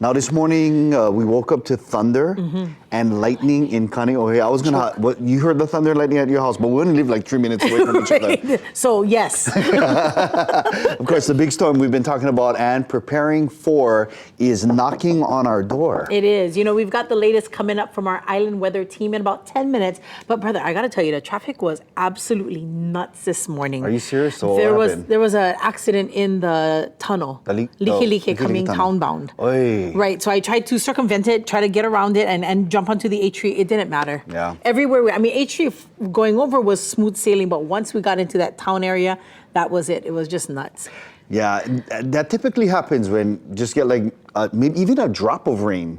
Now this morning we woke up to thunder and lightning in Kaneohe. I was gonna. You heard the thunder and lightning at your house, but we only live like 3 minutes away from each other. So yes. Of course, the big storm we've been talking about and preparing for is knocking on our door. It is. You know, we've got the latest coming up from our island weather team in about 10 minutes. But brother, I got to tell you, the traffic was absolutely nuts this morning. Are you serious? So there was an accident in the tunnel. Like coming townbound. Oy. Right. So I tried to circumvent it, try to get around it and jump onto the H3. It didn't matter. Yeah. Everywhere. H3 going over was smooth sailing, but once we got into that town area, that was it. It was just nuts. Yeah, that typically happens when just get like maybe even a drop of rain.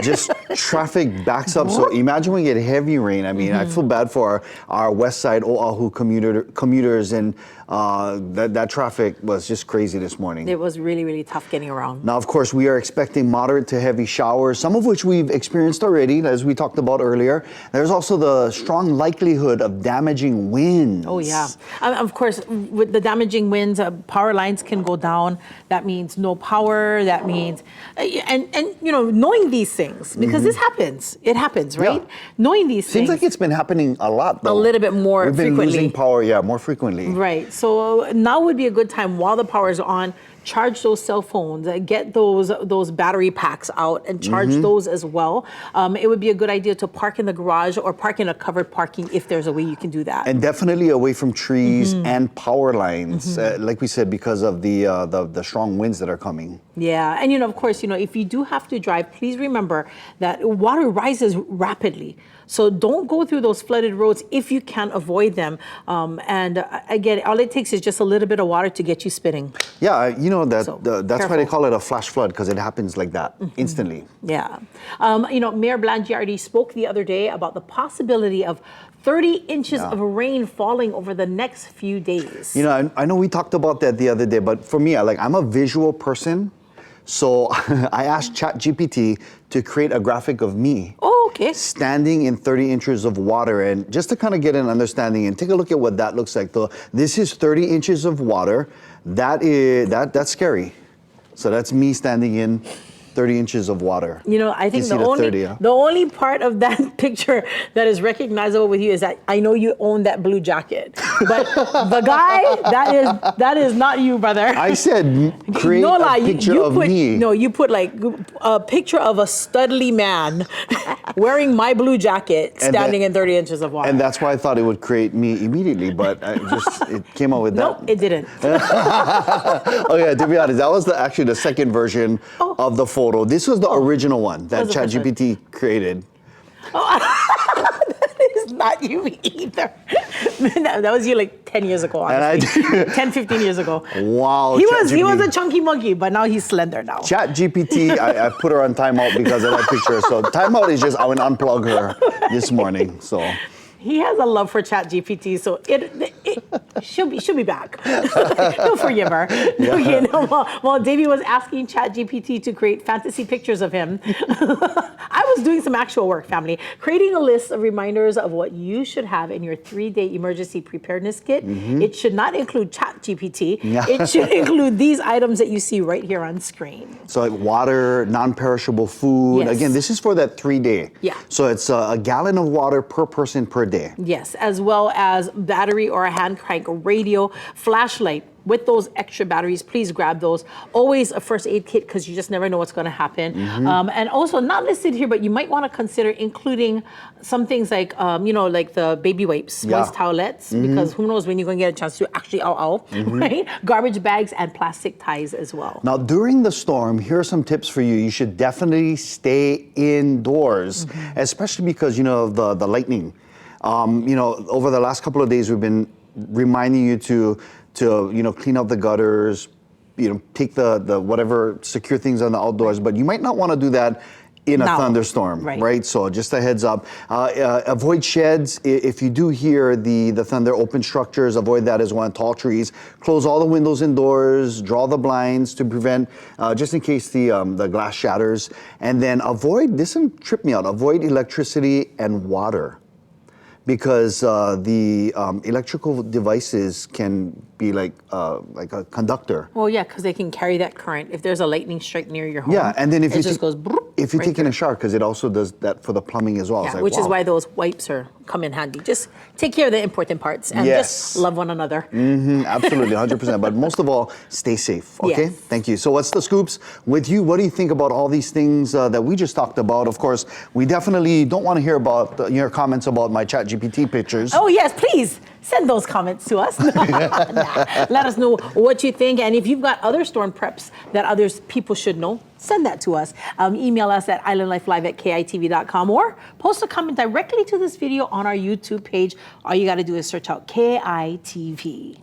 Just traffic backs up. So imagine when you get heavy rain. I mean, I feel bad for our west side Oahu commuters, and that traffic was just crazy this morning. It was really, really tough getting around. Now, of course, we are expecting moderate to heavy showers, some of which we've experienced already, as we talked about earlier. There's also the strong likelihood of damaging winds. Oh, yeah. Of course, with the damaging winds, power lines can go down. That means no power. That means, and you know, knowing these things, because this happens. It happens, right? Yeah. Knowing these things. Seems like it's been happening a lot, though. A little bit more frequently. We've been losing power, more frequently. Right. So now would be a good time while the power is on. Charge those cell phones, get those battery packs out and charge those as well. It would be a good idea to park in the garage or park in a covered parking if there's a way you can do that. And definitely away from trees and power lines, like we said, because of the strong winds that are coming. Yeah, and of course, if you do have to drive, please remember that water rises rapidly. So don't go through those flooded roads if you can avoid them. And again, all it takes is just a little bit of water to get you spinning. Yeah, that's careful. why they call it a flash flood, because it happens like that instantly. Yeah. Mayor Blangiardi spoke the other day about the possibility of 30 inches of rain falling over the next few days. I know we talked about that the other day, but for me, I'm a visual person. So I asked ChatGPT to create a graphic of me standing in 30 inches of water, and just to kind of get an understanding and take a look at what that looks like. Though this is 30 inches of water. That's scary. So that's me standing in 30 inches of water. I think the only part of that picture that is recognizable with you is that I know you own that blue jacket. But the guy, that is not you, brother. I said create a picture of me. No, you put like a picture of a studly man wearing my blue jacket standing in 30 inches of water. And that's why I thought it would create me immediately, but it came out with that. No, it didn't. Okay, to be honest, that was actually the second version of the photo. This was the original one that ChatGPT created. That is not you either. That was you like 10 years ago, honestly. 10, 15 years ago. Wow. He was a chunky monkey, but now he's slender now. ChatGPT, I put her on timeout because of that picture. So timeout is just, I went unplug her this morning. So he has a love for ChatGPT, so she'll be back. He'll forgive her. Yeah. While Davey was asking ChatGPT to create fantasy pictures of him, I was doing some actual work, family, creating a list of reminders of what you should have in your 3-day emergency preparedness kit. It should not include ChatGPT. Yeah. It should include these items that you see right here on screen. So like water, non-perishable food. Yes. Again, this is for that 3-day. Yeah. So it's a gallon of water per person per day. Yes, as well as battery or a hand crank radio, flashlight. With those extra batteries, please grab those. Always a first aid kit, because you just never know what's going to happen. And also, not listed here, but you might want to consider including some things like, like the baby wipes, moist towelettes, because who knows when you're going to get a chance to actually right? Garbage bags and plastic ties as well. Now, during the storm, here are some tips for you. You should definitely stay indoors, especially because, of the lightning. Over the last couple of days, we've been reminding you to clean up the gutters, take the whatever secure things on the outdoors, but you might not want to do that in a thunderstorm, right? So just a heads up. Avoid sheds. If you do hear the thunder, open structures, avoid that as well. Tall trees. Close all the windows and doors. Draw the blinds to prevent, just in case the glass shatters. And then avoid, this one tripped me out, avoid electricity and water. because the electrical devices can be like a conductor. Well, yeah, because they can carry that current. If there's a lightning strike near your home, Yeah, and then if it you just goes. if you're right taking a through. shower, because it also does that for the plumbing as well. Yeah, It's like, which is wow. why those wipes come in handy. Just take care of the important parts and Yes. just love one another. Absolutely, 100%. But most of all, stay safe, okay? Yes. Thank you. So what's the scoops with you? What do you think about all these things that we just talked about? Of course, we definitely don't want to hear about your comments about my ChatGPT pictures. Oh, yes, please send those comments to us. Nah. Let us know what you think. And if you've got other storm preps that others people should know, send that to us. Email us at islandlifelive@kitv.com or post a comment directly to this video on our YouTube page. All you got to do is search out KITV.